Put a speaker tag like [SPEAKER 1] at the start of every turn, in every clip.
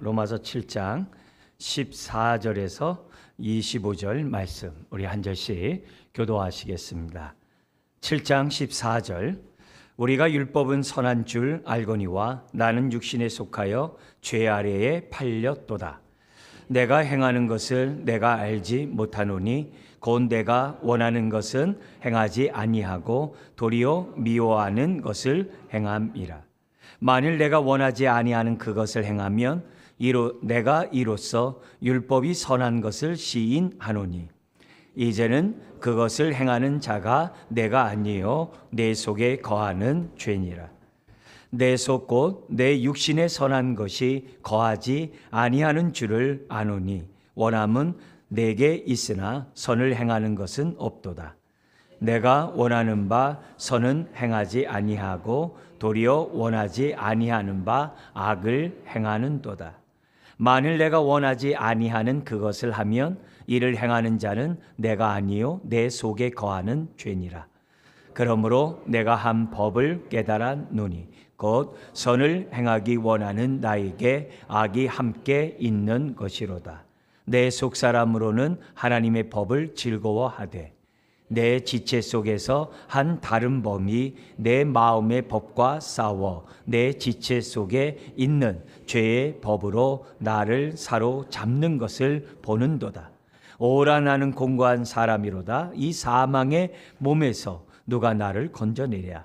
[SPEAKER 1] 로마서 7장 14절에서 25절 말씀 우리 한 절씩 교도하시겠습니다. 7장 14절 우리가 율법은 선한 줄 알거니와 나는 육신에 속하여 죄 아래에 팔렸도다. 내가 행하는 것을 내가 알지 못하노니 곧 내가 원하는 것은 행하지 아니하고 도리어 미워하는 것을 행함이라. 만일 내가 원하지 아니하는 그것을 행하면 내가 이로써 율법이 선한 것을 시인하노니 이제는 그것을 행하는 자가 내가 아니요 내 속에 거하는 죄니라. 내 속 곧 내 육신에 선한 것이 거하지 아니하는 줄을 아노니 원함은 내게 있으나 선을 행하는 것은 없도다. 내가 원하는 바 선은 행하지 아니하고 도리어 원하지 아니하는 바 악을 행하는도다. 만일 내가 원하지 아니하는 그것을 하면 이를 행하는 자는 내가 아니요 내 속에 거하는 죄니라. 그러므로 내가 한 법을 깨달았노니 곧 선을 행하기 원하는 나에게 악이 함께 있는 것이로다. 내 속사람으로는 하나님의 법을 즐거워하되 내 지체 속에서 한 다른 법이 내 마음의 법과 싸워 내 지체 속에 있는 죄의 법으로 나를 사로잡는 것을 보는도다. 오라 나는 공고한 사람이로다. 이 사망의 몸에서 누가 나를 건져내랴.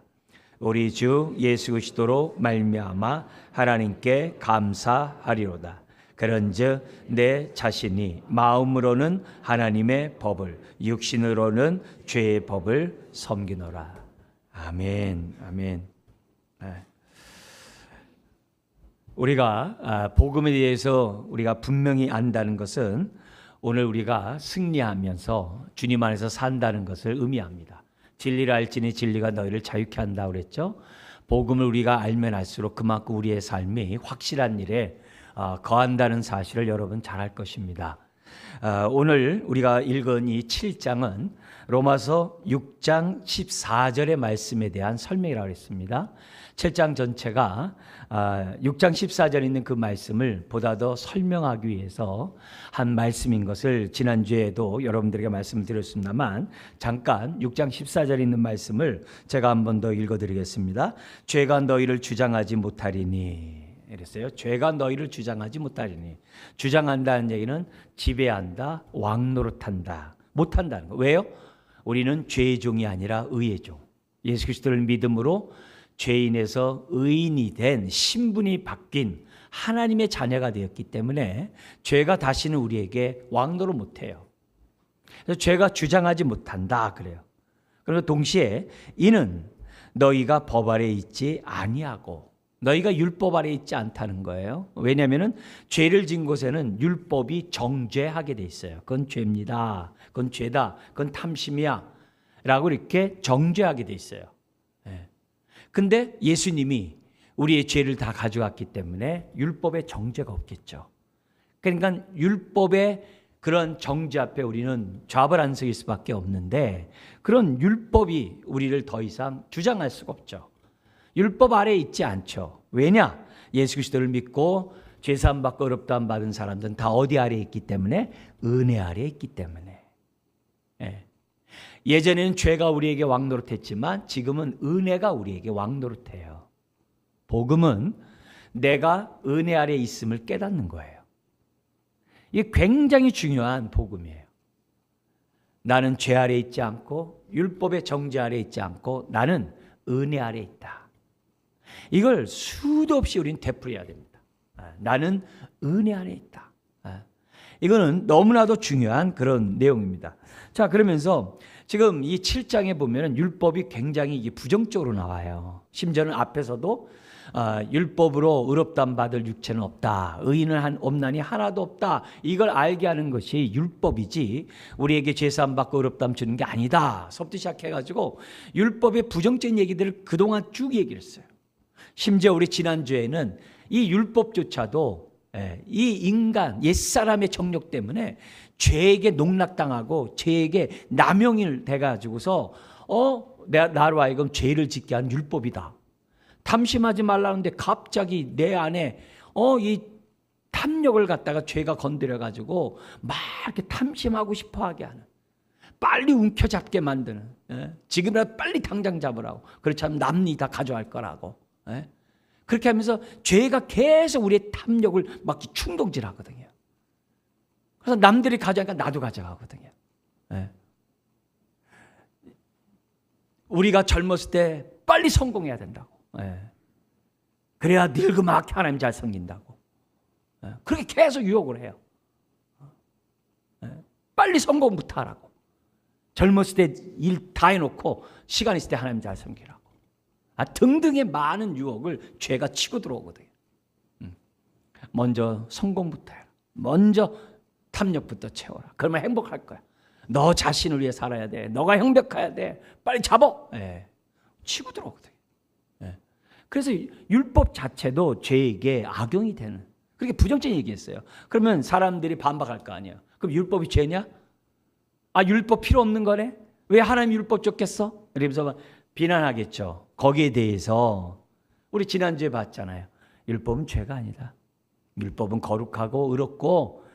[SPEAKER 1] 우리 주 예수 그리스도로 말미암아 하나님께 감사하리로다. 그런즉 내 자신이 마음으로는 하나님의 법을 육신으로는 죄의 법을 섬기노라. 아멘. 아멘. 우리가 복음에 대해서 우리가 분명히 안다는 것은 오늘 우리가 승리하면서 주님 안에서 산다는 것을 의미합니다. 진리를 알지니 진리가 너희를 자유케 한다고 그랬죠. 복음을 우리가 알면 알수록 그만큼 우리의 삶이 확실한 일에 거한다는 사실을 여러분 잘 알 것입니다. 오늘 우리가 읽은 이 7장은 로마서 6장 14절의 말씀에 대한 설명이라고 했습니다. 7장 전체가 6장 14절에 있는 그 말씀을 보다 더 설명하기 위해서 한 말씀인 것을 지난주에도 여러분들에게 말씀을 드렸습니다만 잠깐 6장 14절에 있는 말씀을 제가 한 번 더 읽어드리겠습니다. 죄가 너희를 주장하지 못하리니 이랬어요. 죄가 너희를 주장하지 못하리니. 주장한다는 얘기는 지배한다, 왕노릇한다, 못한다는 거. 왜요? 우리는 죄의 종이 아니라 의의 종. 예수 그리스도를 믿음으로 죄인에서 의인이 된 신분이 바뀐 하나님의 자녀가 되었기 때문에 죄가 다시는 우리에게 왕노릇 못해요. 그래서 죄가 주장하지 못한다 그래요. 그리고 동시에 이는 너희가 법 아래 있지 아니하고 너희가 율법 아래 있지 않다는 거예요. 왜냐하면 죄를 지은 곳에는 율법이 정죄하게 돼 있어요. 그건 죄입니다. 그건 죄다. 그건 탐심이야. 라고 이렇게 정죄하게 돼 있어요. 근데 예수님이 우리의 죄를 다 가져갔기 때문에 율법의 정죄가 없겠죠. 그러니까 율법의 그런 정죄 앞에 우리는 좌불안석일 수밖에 없는데 그런 율법이 우리를 더 이상 주장할 수가 없죠. 율법 아래에 있지 않죠. 왜냐? 예수 그리스도를 믿고 죄사함 받고 의롭다함 받은 사람들은 다 어디 아래에 있기 때문에? 은혜 아래에 있기 때문에. 예전에는 죄가 우리에게 왕노릇했지만 지금은 은혜가 우리에게 왕노릇해요. 복음은 내가 은혜 아래에 있음을 깨닫는 거예요. 이게 굉장히 중요한 복음이에요. 나는 죄 아래에 있지 않고 율법의 정죄 아래에 있지 않고 나는 은혜 아래에 있다. 이걸 수도 없이 우리는 되풀이해야 됩니다. 나는 은혜 안에 있다. 이거는 너무나도 중요한 그런 내용입니다. 자, 그러면서 지금 이 7장에 보면 율법이 굉장히 부정적으로 나와요. 심지어는 앞에서도 율법으로 의롭다함 받을 육체는 없다. 의인은 없나니 하나도 없다. 이걸 알게 하는 것이 율법이지 우리에게 죄사함 받고 의롭다함 주는 게 아니다. 서부터 시작해가지고 율법의 부정적인 얘기들을 그동안 쭉 얘기를 했어요. 심지어 우리 지난주에는 이 율법조차도 이 인간 옛사람의 정욕 때문에 죄에게 농락당하고 죄에게 남용이 돼가지고서 나로 하여금 죄를 짓게 한 율법이다. 탐심하지 말라는데 갑자기 내 안에 이 탐욕을 갖다가 죄가 건드려 가지고 막 이렇게 탐심하고 싶어하게 하는, 빨리 움켜잡게 만드는, 지금이라도 빨리 당장 잡으라고, 그렇지 않으면 남이 다 가져갈 거라고, 그렇게 하면서 죄가 계속 우리의 탐욕을 막 충동질하거든요. 그래서 남들이 가져가니까 나도 가져가거든요. 우리가 젊었을 때 빨리 성공해야 된다고, 그래야 늙으면 하나님 잘 섬긴다고, 그렇게 계속 유혹을 해요. 빨리 성공부터 하라고, 젊었을 때 일 다 해놓고 시간 있을 때 하나님 잘 섬기라고, 등등의 많은 유혹을 죄가 치고 들어오거든요. 먼저 성공부터 해라, 먼저 탐욕부터 채워라, 그러면 행복할 거야. 너 자신을 위해 살아야 돼, 너가 행복해야 돼, 빨리 잡어, 치고 들어오거든요. 그래서 율법 자체도 죄에게 악용이 되는, 그렇게 부정적인 얘기했어요. 그러면 사람들이 반박할 거 아니에요. 그럼 율법이 죄냐? 율법 필요 없는 거네? 왜 하나님 율법 줬겠어? 이러면서 비난하겠죠. 거기에 대해서 우리 지난주에 봤잖아요. 율법은 죄가 아니다. 율법은 거룩하고 의롭고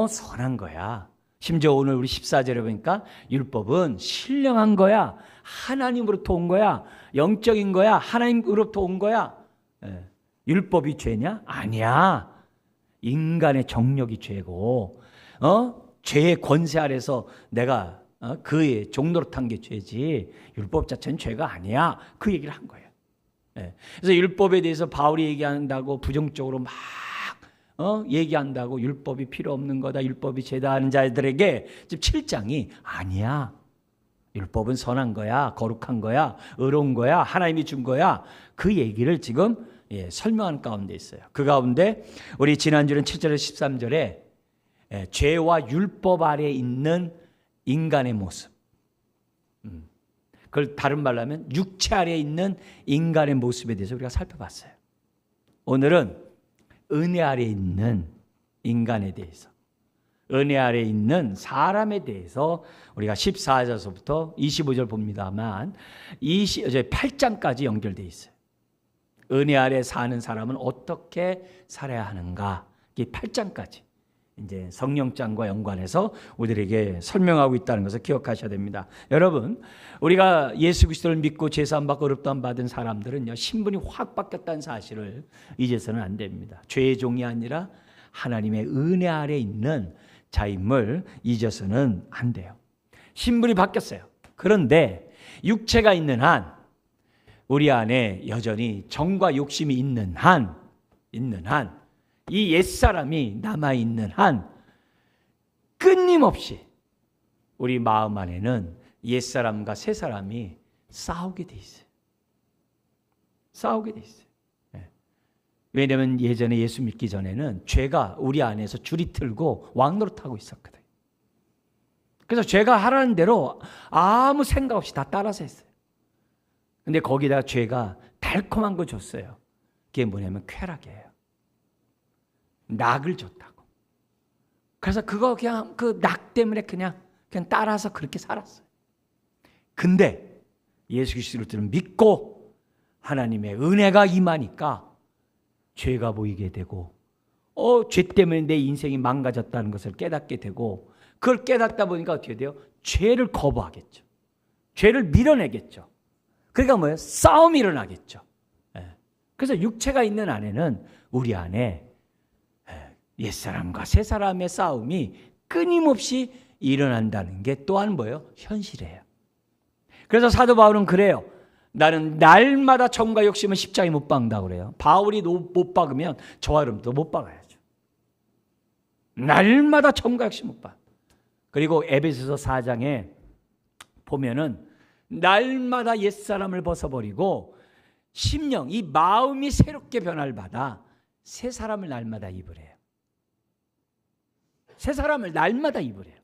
[SPEAKER 1] 선한 거야. 심지어 오늘 우리 14절에 보니까 율법은 신령한 거야. 하나님으로부터 온 거야. 영적인 거야. 하나님으로부터 온 거야. 율법이 죄냐? 아니야. 인간의 정욕이 죄고, 죄의 권세 아래서 내가 그의 종노릇한 게 죄지, 율법 자체는 죄가 아니야. 그 얘기를 한 거예요. 그래서 율법에 대해서 바울이 얘기한다고 부정적으로 막 얘기한다고, 율법이 필요 없는 거다, 율법이 죄다 하는 자들에게 지금 7장이 아니야, 율법은 선한 거야, 거룩한 거야, 의로운 거야, 하나님이 준 거야, 그 얘기를 지금 설명하는 가운데 있어요. 그 가운데 우리 지난주는 7절에서 13절에 죄와 율법 아래에 있는 인간의 모습, 그걸 다른 말로 하면 육체 아래에 있는 인간의 모습에 대해서 우리가 살펴봤어요. 오늘은 은혜 아래에 있는 인간에 대해서, 은혜 아래에 있는 사람에 대해서 우리가 14절서부터 25절 봅니다만 8장까지 연결되어 있어요. 은혜 아래 사는 사람은 어떻게 살아야 하는가, 이게 8장까지 이제 성령장과 연관해서 우리에게 설명하고 있다는 것을 기억하셔야 됩니다. 여러분, 우리가 예수 그리스도를 믿고 제사함 받고 의롭다함 받은 사람들은요, 신분이 확 바뀌었다는 사실을 잊어서는 안 됩니다. 죄의 종이 아니라 하나님의 은혜 아래 있는 자임을 잊어서는 안 돼요. 신분이 바뀌었어요. 그런데 육체가 있는 한, 우리 안에 여전히 정과 욕심이 있는 한, 이 옛사람이 남아있는 한, 끊임없이 우리 마음 안에는 옛사람과 새사람이 싸우게 돼 있어요. 싸우게 돼 있어요. 왜냐하면 예전에 예수 믿기 전에는 죄가 우리 안에서 줄이 틀고 왕노릇하고 있었거든요. 그래서 죄가 하라는 대로 아무 생각 없이 다 따라서 했어요. 근데 거기다가 죄가 달콤한 거 줬어요. 그게 뭐냐면 쾌락이에요. 낙을 줬다고. 그래서 그거 그냥 그 낙 때문에 그냥 따라서 그렇게 살았어요. 근데 예수 그리스도를 믿고 하나님의 은혜가 임하니까 죄가 보이게 되고, 죄 때문에 내 인생이 망가졌다는 것을 깨닫게 되고, 그걸 깨닫다 보니까 어떻게 돼요? 죄를 거부하겠죠. 죄를 밀어내겠죠. 그러니까 뭐예요? 싸움이 일어나겠죠. 그래서 육체가 있는 안에는 우리 안에 옛사람과 새사람의 싸움이 끊임없이 일어난다는 게 또한 뭐예요? 현실이에요. 그래서 사도 바울은 그래요. 나는 날마다 정과 욕심은 십자가에 못 박는다고 그래요. 바울이 못 박으면 저와 여러분도 못 박아야죠. 날마다 정과 욕심 못 박. 그리고 에베소서 4장에 보면은 날마다 옛사람을 벗어버리고 심령, 이 마음이 새롭게 변화를 받아 새 사람을 날마다 입으래요. 새 사람을 날마다 입으래요.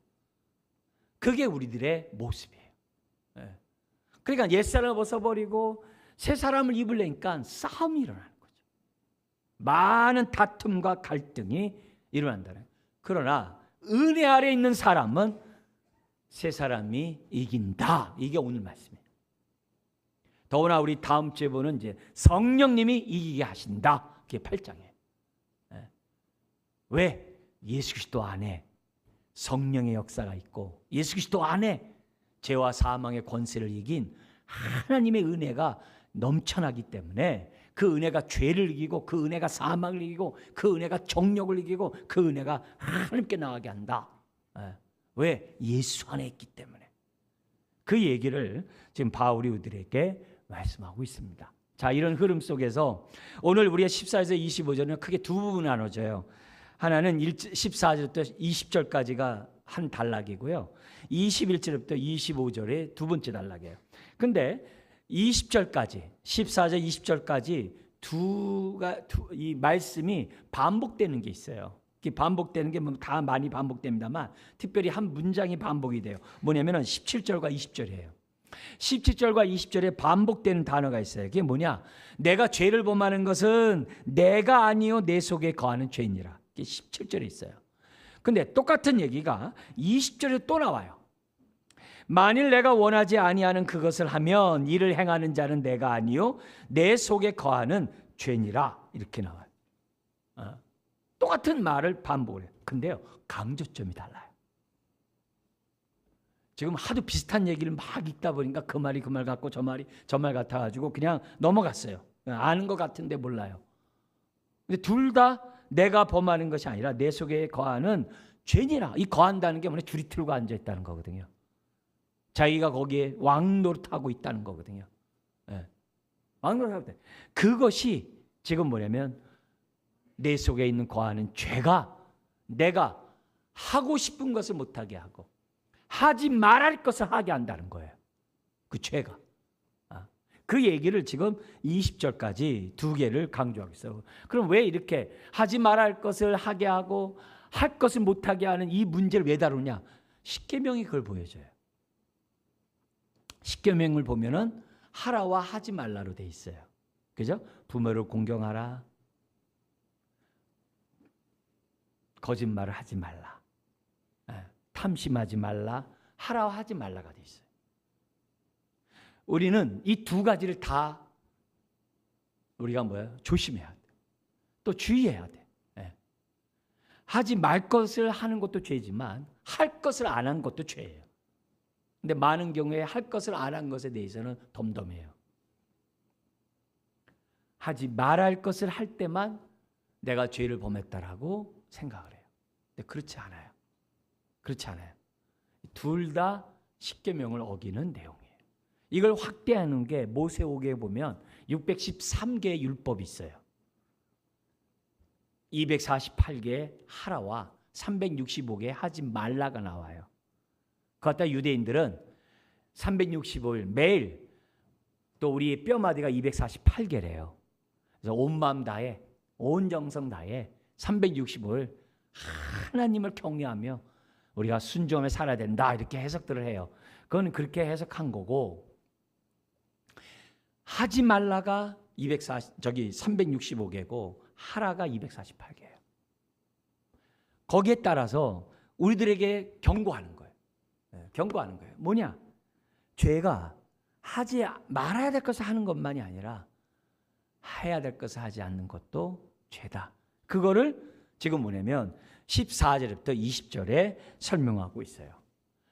[SPEAKER 1] 그게 우리들의 모습이에요. 그러니까 옛사람을 벗어버리고 새 사람을 입으려니까 싸움이 일어나는 거죠. 많은 다툼과 갈등이 일어난다는. 그러나 은혜 아래 있는 사람은 새 사람이 이긴다. 이게 오늘 말씀이에요. 더구나 우리 다음 주에 보는 이제 성령님이 이기게 하신다. 그게 8장이에요. 왜? 예수 그리스도 안에 성령의 역사가 있고 예수 그리스도 안에 죄와 사망의 권세를 이긴 하나님의 은혜가 넘쳐나기 때문에 그 은혜가 죄를 이기고 그 은혜가 사망을 이기고 그 은혜가 정욕을 이기고 그 은혜가 하나님께 나가게 한다. 왜? 예수 안에 있기 때문에. 그 얘기를 지금 바울이 우리들에게 말씀하고 있습니다. 자, 이런 흐름 속에서 오늘 우리의 14절에서 25절은 크게 두 부분으로 나눠져요. 하나는 14절부터 20절까지가 한 단락이고요. 21절부터 25절의 두 번째 단락이에요. 근데 20절까지, 14절 20절까지 이 말씀이 반복되는 게 있어요. 반복되는 게 다 많이 반복됩니다만 특별히 한 문장이 반복이 돼요. 뭐냐면은 17절과 20절이에요. 17절과 20절에 반복되는 단어가 있어요. 그게 뭐냐? 내가 죄를 범하는 것은 내가 아니요 내 속에 거하는 죄이니라. 이게 17절에 있어요. 근데 똑같은 얘기가 20절에 또 나와요. 만일 내가 원하지 아니하는 그것을 하면 이를 행하는 자는 내가 아니요 내 속에 거하는 죄니라. 이렇게 나와요. 똑같은 말을 반복을 해요. 근데요, 강조점이 달라요. 지금 하도 비슷한 얘기를 막 읽다 보니까 그 말이 그 말 같고 저 말이 저 말 같아가지고 그냥 넘어갔어요. 아는 것 같은데 몰라요. 근데 둘 다 내가 범하는 것이 아니라 내 속에 거하는 죄니라. 이 거한다는 게 뭐냐? 줄이 틀고 앉아 있다는 거거든요. 자기가 거기에 왕노릇하고 있다는 거거든요. 왕노릇하고 있다. 그것이 지금 뭐냐면 내 속에 있는 거하는 죄가 내가 하고 싶은 것을 못하게 하고 하지 말할 것을 하게 한다는 거예요. 그 죄가. 그 얘기를 지금 20절까지 두 개를 강조하고 있어요. 그럼 왜 이렇게 하지 말할 것을 하게 하고 할 것을 못하게 하는 이 문제를 왜 다루냐? 십계명이 그걸 보여줘요. 십계명을 보면은 하라와 하지 말라로 돼 있어요. 그죠? 부모를 공경하라. 거짓말을 하지 말라. 탐심하지 말라. 하라와 하지 말라가 돼 있어요. 우리는 이 두 가지를 다 우리가 뭐예요? 조심해야 돼. 또 주의해야 돼. 하지 말 것을 하는 것도 죄지만 할 것을 안 한 것도 죄예요. 근데 많은 경우에 할 것을 안 한 것에 대해서는 덤덤해요. 하지 말할 것을 할 때만 내가 죄를 범했다라고 생각을 해요. 근데 그렇지 않아요. 그렇지 않아요. 둘 다 십계명을 어기는 내용이에요. 이걸 확대하는 게 모세오경에 보면 613개의 율법이 있어요. 248개의 하라와 365개의 하지 말라가 나와요. 그 갖다 유대인들은 365일 매일 또 우리 뼈마디가 248개래요. 그래서 온 마음 다해 온 정성 다해 365일 하나님을 경외하며 우리가 순종하며 살아야 된다 이렇게 해석들을 해요. 그건 그렇게 해석한 거고 하지 말라가 365개고 하라가 248개예요. 거기에 따라서 우리들에게 경고하는 거예요. 경고하는 거예요. 뭐냐? 죄가 하지 말아야 될 것을 하는 것만이 아니라 해야 될 것을 하지 않는 것도 죄다. 그거를 지금 뭐냐면 14절부터 20절에 설명하고 있어요.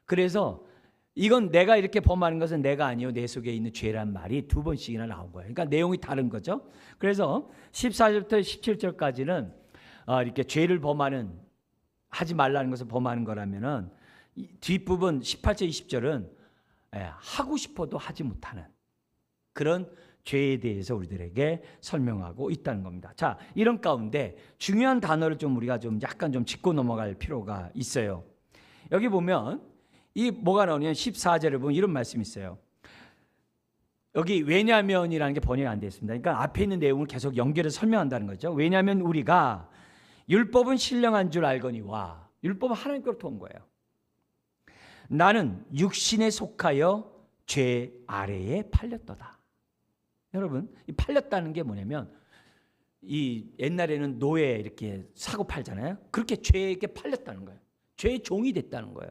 [SPEAKER 1] 그래서 이건 내가 이렇게 범하는 것은 내가 아니요 내 속에 있는 죄란 말이 두 번씩이나 나온 거예요. 그러니까 내용이 다른 거죠. 그래서 14절부터 17절까지는 이렇게 죄를 범하는 하지 말라는 것을 범하는 거라면은 뒷부분 18절 20절은 하고 싶어도 하지 못하는 그런 죄에 대해서 우리들에게 설명하고 있다는 겁니다. 자, 이런 가운데 중요한 단어를 좀 우리가 좀 약간 좀 짚고 넘어갈 필요가 있어요. 여기 보면 이 뭐가 나오냐면 14절에 보면 이런 말씀이 있어요. 여기 왜냐면이라는 게 번역이 안 되어 있습니다. 그러니까 앞에 있는 내용을 계속 연결해서 설명한다는 거죠. 왜냐하면 우리가 율법은 신령한 줄 알거니와 율법은 하나님께로부터 온 거예요. 나는 육신에 속하여 죄 아래에 팔렸도다. 여러분, 이 팔렸다는 게 뭐냐면 이 옛날에는 노예 이렇게 사고 팔잖아요. 그렇게 죄에게 팔렸다는 거예요. 죄의 종이 됐다는 거예요.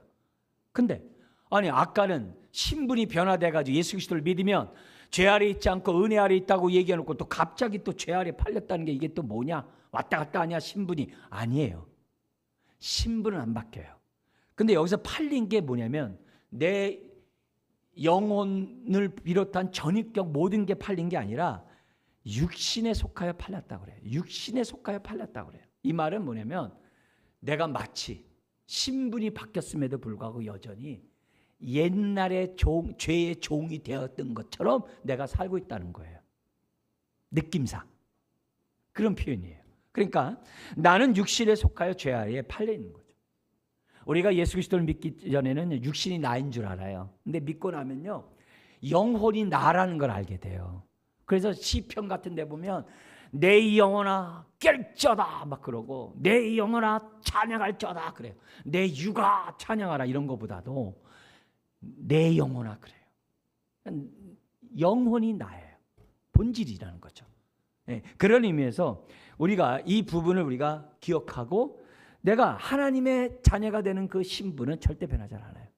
[SPEAKER 1] 근데 아니 아까는 신분이 변화돼가지고 예수 그리스도를 믿으면 죄 아래 있지 않고 은혜 아래 있다고 얘기해놓고 또 갑자기 또 죄 아래 팔렸다는 게 이게 또 뭐냐? 왔다 갔다 하냐 신분이 아니에요. 신분은 안 바뀌어요. 근데 여기서 팔린 게 뭐냐면 내 영혼을 비롯한 전인격 모든 게 팔린 게 아니라 육신에 속하여 팔렸다고 그래요. 육신에 속하여 팔렸다고 그래요. 이 말은 뭐냐면 내가 마치 신분이 바뀌었음에도 불구하고 여전히 옛날에 죄의 종이 되었던 것처럼 내가 살고 있다는 거예요. 느낌상. 그런 표현이에요. 그러니까 나는 육신에 속하여 죄 아래에 팔려 있는 거죠. 우리가 예수 그리스도를 믿기 전에는 육신이 나인 줄 알아요. 근데 믿고 나면요, 영혼이 나라는 걸 알게 돼요. 그래서 시편 같은 데 보면 내 영혼아 깰쩌다 막 그러고 내 영혼아 찬양할쩌다 그래요. 내 육아 찬양하라 이런 것보다도 내 영혼아 그래요. 영혼이 나예요. 본질이라는 거죠. 네, 그런 의미에서 우리가 이 부분을 우리가 기억하고 내가 하나님의 자녀가 되는 그 신분은 절대 변하지 않아요.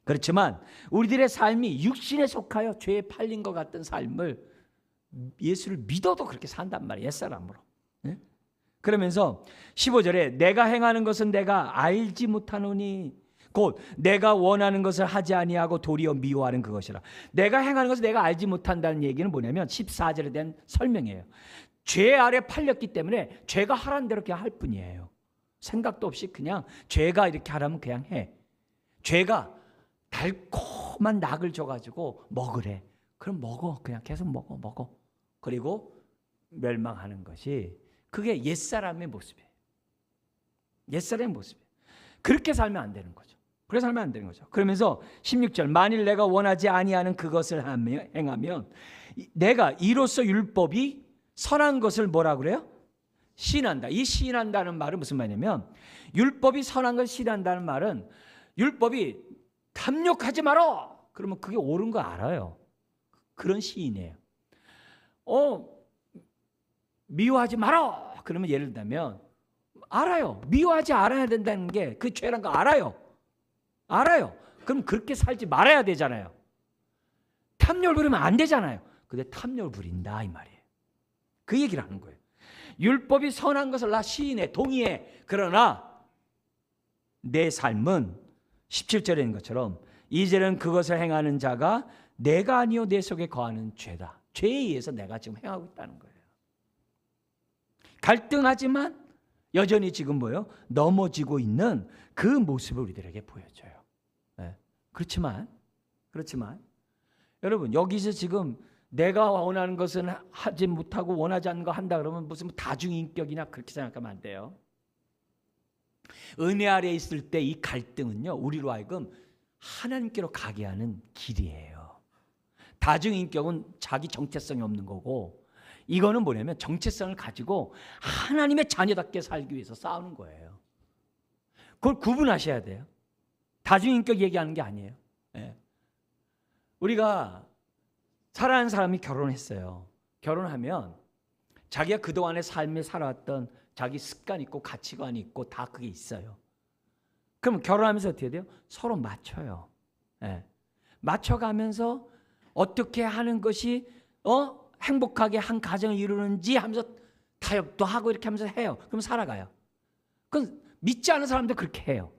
[SPEAKER 1] 그렇지만 우리들의 삶이 육신에 속하여 죄에 팔린 것 같은 삶을 예수를 믿어도 그렇게 산단 말이에요. 옛사람으로. 네? 그러면서 15절에 내가 행하는 것은 내가 알지 못하노니 곧 내가 원하는 것을 하지 아니하고 도리어 미워하는 그것이라. 내가 행하는 것을 내가 알지 못한다는 얘기는 뭐냐면 14절에 대한 설명이에요. 죄 아래 팔렸기 때문에 죄가 하라는 대로 그냥 할 뿐이에요. 생각도 없이 그냥 죄가 이렇게 하라면 그냥 해. 죄가 달콤한 낙을 줘가지고 먹으래. 그럼 먹어. 그냥 계속 먹어. 그리고 멸망하는 것이 그게 옛사람의 모습이에요. 옛사람의 모습이에요. 그렇게 살면 안 되는 거죠. 그렇게 살면 안 되는 거죠. 그러면서 16절 만일 내가 원하지 아니하는 그것을 행하면 내가 이로써 율법이 선한 것을 뭐라 그래요? 시인한다. 이 시인한다는 말은 무슨 말이냐면 율법이 선한 걸 시인한다는 말은 율법이 탐욕하지 마라. 그러면 그게 옳은 거 알아요. 그런 시인이에요. 미워하지 마라. 그러면 예를 들면 알아요. 미워하지 않아야 된다는 게 그 죄란 거 알아요. 그럼 그렇게 살지 말아야 되잖아요. 탐욕을 부리면 안 되잖아요. 근데 탐욕을 부린다 이 말이에요. 그 얘기를 하는 거예요. 율법이 선한 것을 나 시인해 동의해. 그러나 내 삶은 17절에 있는 것처럼 이제는 그것을 행하는 자가 내가 아니요 내 속에 거하는 죄다. 죄에 의해서 내가 지금 행하고 있다는 거예요. 갈등하지만 여전히 지금 뭐예요? 넘어지고 있는 그 모습을 우리들에게 보여줘요. 네. 그렇지만 여러분 여기서 지금 내가 원하는 것은 하지 못하고 원하지 않는 거 한다 그러면 무슨 다중인격이나 그렇게 생각하면 안 돼요. 은혜 아래에 있을 때 이 갈등은요 우리로 하여금 하나님께로 가게 하는 길이에요. 다중인격은 자기 정체성이 없는 거고 이거는 뭐냐면 정체성을 가지고 하나님의 자녀답게 살기 위해서 싸우는 거예요. 그걸 구분하셔야 돼요. 다중인격 얘기하는 게 아니에요. 네. 우리가 사랑하는 사람이 결혼했어요. 결혼하면 자기가 그동안의 삶에 살아왔던 자기 습관이 있고 가치관이 있고 다 그게 있어요. 그럼 결혼하면서 어떻게 돼요? 서로 맞춰요. 네. 맞춰가면서 어떻게 하는 것이 행복하게 한 가정을 이루는지 하면서 타협도 하고 이렇게 하면서 해요. 그럼 살아가요. 그건 믿지 않는 사람도 그렇게 해요.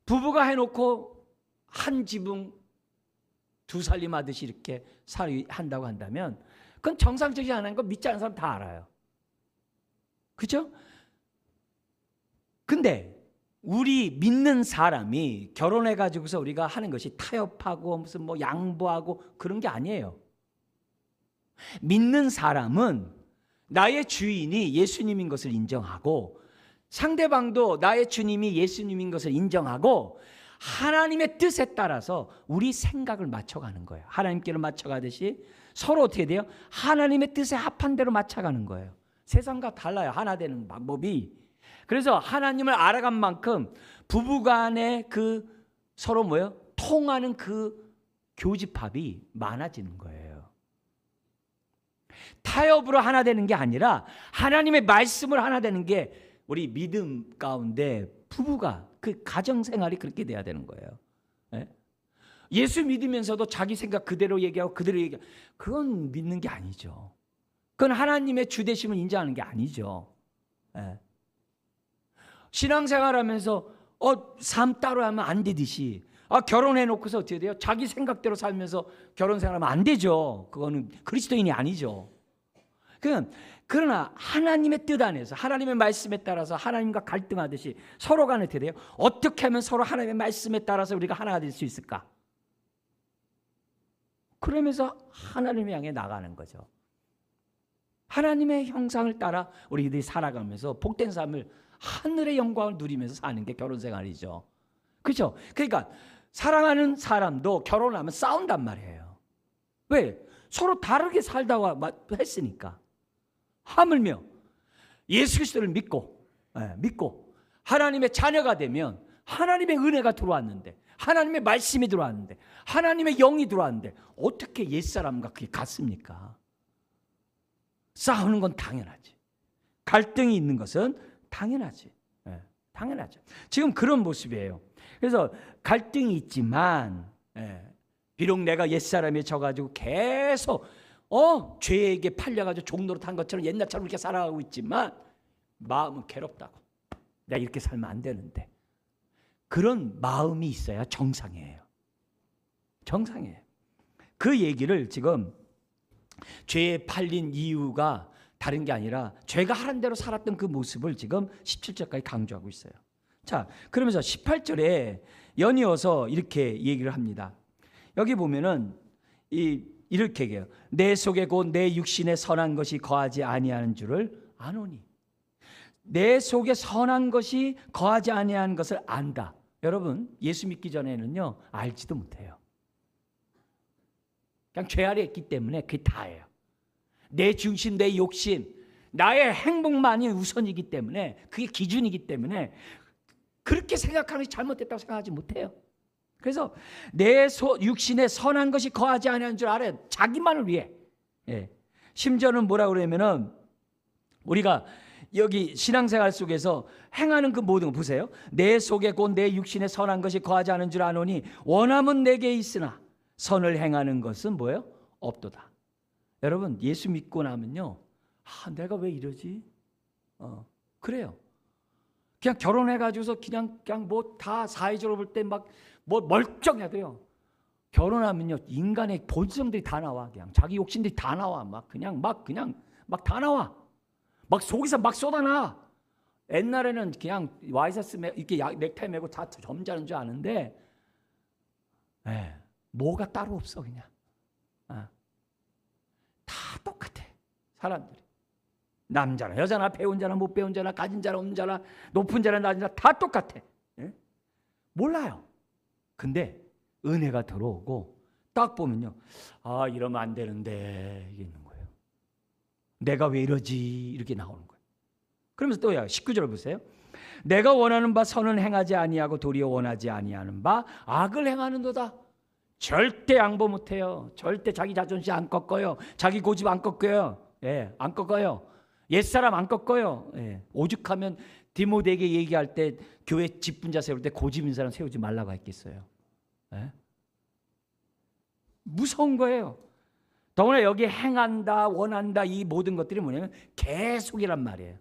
[SPEAKER 1] 부부가 해놓고 한 지붕 두 살림 하듯이 이렇게 한다고 한다면 그건 정상적이지 않은 거 믿지 않는 사람 다 알아요. 그렇죠? 근데 우리 믿는 사람이 결혼해가지고서 우리가 하는 것이 타협하고 무슨 뭐 양보하고 그런 게 아니에요. 믿는 사람은 나의 주인이 예수님인 것을 인정하고 상대방도 나의 주님이 예수님인 것을 인정하고 하나님의 뜻에 따라서 우리 생각을 맞춰가는 거예요. 하나님께로 맞춰가듯이 서로 어떻게 돼요? 하나님의 뜻에 합한 대로 맞춰가는 거예요. 세상과 달라요. 하나 되는 방법이. 그래서 하나님을 알아간 만큼 부부간의 그 서로 뭐예요? 통하는 그 교집합이 많아지는 거예요. 타협으로 하나 되는 게 아니라 하나님의 말씀을 하나 되는 게 우리 믿음 가운데 부부가 그 가정생활이 그렇게 돼야 되는 거예요. 네? 예수 믿으면서도 자기 생각 그대로 얘기하고 그대로 얘기하고 그건 믿는 게 아니죠. 그건 하나님의 주되심을 인정하는 게 아니죠. 네. 신앙생활하면서 삶 따로 하면 안 되듯이 결혼해 놓고서 어떻게 돼요? 자기 생각대로 살면서 결혼 생활하면 안 되죠. 그거는 그리스도인이 아니죠. 그러나 하나님의 뜻 안에서 하나님의 말씀에 따라서 하나님과 갈등하듯이 서로 간에 어떻게 돼요? 어떻게 하면 서로 하나님의 말씀에 따라서 우리가 하나가 될 수 있을까? 그러면서 하나님을 향해 나가는 거죠. 하나님의 형상을 따라 우리들이 살아가면서 복된 삶을, 하늘의 영광을 누리면서 사는 게 결혼 생활이죠. 그렇죠? 그러니까 사랑하는 사람도 결혼하면 싸운단 말이에요. 왜? 서로 다르게 살다가 했으니까. 하물며 예수 그리스도를 믿고 하나님의 자녀가 되면 하나님의 은혜가 들어왔는데, 하나님의 말씀이 들어왔는데, 하나님의 영이 들어왔는데 어떻게 옛사람과 그게 같습니까? 싸우는 건 당연하지. 갈등이 있는 것은 당연하지. 당연하죠. 지금 그런 모습이에요. 그래서 갈등이 있지만 비록 내가 옛사람에 져가지고 계속 죄에게 팔려가지고 종로로 탄 것처럼 옛날처럼 이렇게 살아가고 있지만 마음은 괴롭다고. 내가 이렇게 살면 안 되는데. 그런 마음이 있어야 정상이에요. 정상이에요. 그 얘기를 지금 죄에 팔린 이유가 다른 게 아니라 죄가 하란 대로 살았던 그 모습을 지금 17절까지 강조하고 있어요. 자, 그러면서 18절에 연이어서 이렇게 얘기를 합니다. 여기 보면은 이렇게 얘기해요. 내 속에 곧 내 육신에 선한 것이 거하지 아니하는 줄을 아노니. 내 속에 선한 것이 거하지 아니하는 것을 안다. 여러분, 예수 믿기 전에는요, 알지도 못해요. 그냥 죄 아래 있기 때문에 그게 다예요. 내 중심, 내 욕심, 나의 행복만이 우선이기 때문에, 그게 기준이기 때문에 그렇게 생각하는 것이 잘못됐다고 생각하지 못해요. 그래서 내 육신에 선한 것이 거하지 아니하는 줄 알아요. 자기만을 위해. 심지어는 뭐라 그러냐면은 우리가 여기 신앙생활 속에서 행하는 그 모든 거 보세요. 내 속에 곧 내 육신에 선한 것이 거하지 않은 줄 아노니 원함은 내게 있으나 선을 행하는 것은 뭐예요? 없도다. 여러분, 예수 믿고 나면요, 내가 왜 이러지? 그래요. 그냥 결혼해가지고서 그냥 뭐 다 사회적으로 볼 때 막 뭐 멀쩡해도요, 결혼하면요 인간의 본성들이 다 나와. 그냥 자기 욕심들이 다 나와. 막 다 나와. 막 속에서 막 쏟아나. 옛날에는 그냥 와이셔츠 이렇게 넥타이 메고 다 점잖은 줄 아는데, 뭐가 따로 없어. 그냥 다 똑같아. 사람들이 남자나 여자나 배운 자나 못 배운 자나 가진 자나 없는 자나 높은 자나 낮은 자나 다 똑같아. 몰라요. 근데 은혜가 들어오고 딱 보면요, 이러면 안 되는데 이게 있는 거예요. 내가 왜 이러지? 이렇게 나오는 거예요. 그러면서 또 19절 보세요. 내가 원하는 바 선은 행하지 아니하고 도리어 원하지 아니하는 바 악을 행하는도다. 절대 양보 못해요. 절대 자기 자존심 안 꺾어요. 자기 고집 안 꺾어요. 안 꺾어요. 옛사람 안 꺾어요. 오죽하면 디모데에게 얘기할 때 교회 직분자 세울 때 고집 있는 사람 세우지 말라고 했겠어요. 무서운 거예요. 더구나 여기 행한다, 원한다, 이 모든 것들이 뭐냐면 계속이란 말이에요.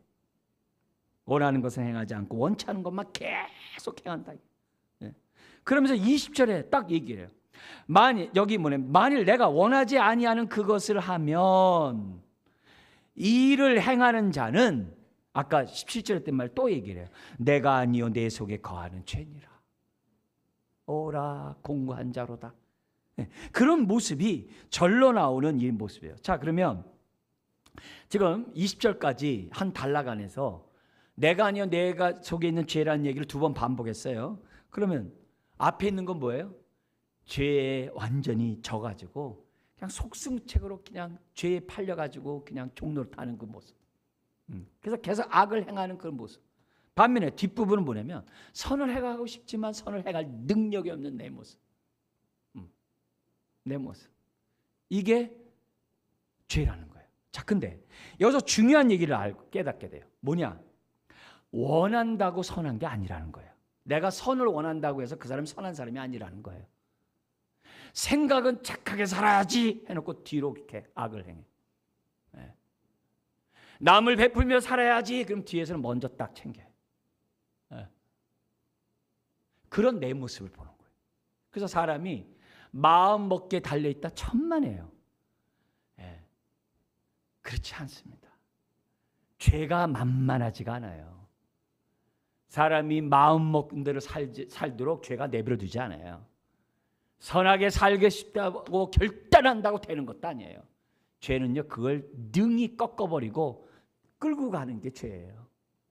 [SPEAKER 1] 원하는 것은 행하지 않고 원치 않은 것만 계속 행한다. 그러면서 20절에 딱 얘기해요. 만일 내가 원하지 아니하는 그것을 하면 이를 행하는 자는, 아까 17절에 했던 말 또 얘기를 해요. 내가 아니요 내 속에 거하는 죄니라. 오라 공고한 자로다. 그런 모습이 절로 나오는 이 모습이에요. 자, 그러면 지금 20절까지 한 단락 안에서 내가 아니요 내가 속에 있는 죄라는 얘기를 2번 반복했어요. 그러면 앞에 있는 건 뭐예요? 죄에 완전히 져가지고 그냥 속승책으로 그냥 죄에 팔려가지고 그냥 종로를 타는 그 모습. 그래서 계속 악을 행하는 그런 모습. 반면에 뒷부분은 뭐냐면 선을 행하고 싶지만 선을 행할 능력이 없는 내 모습. 내 모습. 이게 죄라는 거예요. 자, 근데 여기서 중요한 얘기를 깨닫게 돼요. 뭐냐? 원한다고 선한 게 아니라는 거예요. 내가 선을 원한다고 해서 그 사람이 선한 사람이 아니라는 거예요. 생각은 착하게 살아야지 해놓고 뒤로 이렇게 악을 행해. 남을 베풀며 살아야지. 그럼 뒤에서는 먼저 딱 챙겨요. 그런 내 모습을 보는 거예요. 그래서 사람이 마음 먹기에 달려있다 천만에요. 예. 그렇지 않습니다. 죄가 만만하지가 않아요. 사람이 마음 먹은 대로 살도록 죄가 내버려 두지 않아요. 선하게 살고 싶다고 결단한다고 되는 것도 아니에요. 죄는요, 그걸 능히 꺾어버리고 끌고 가는 게 죄예요.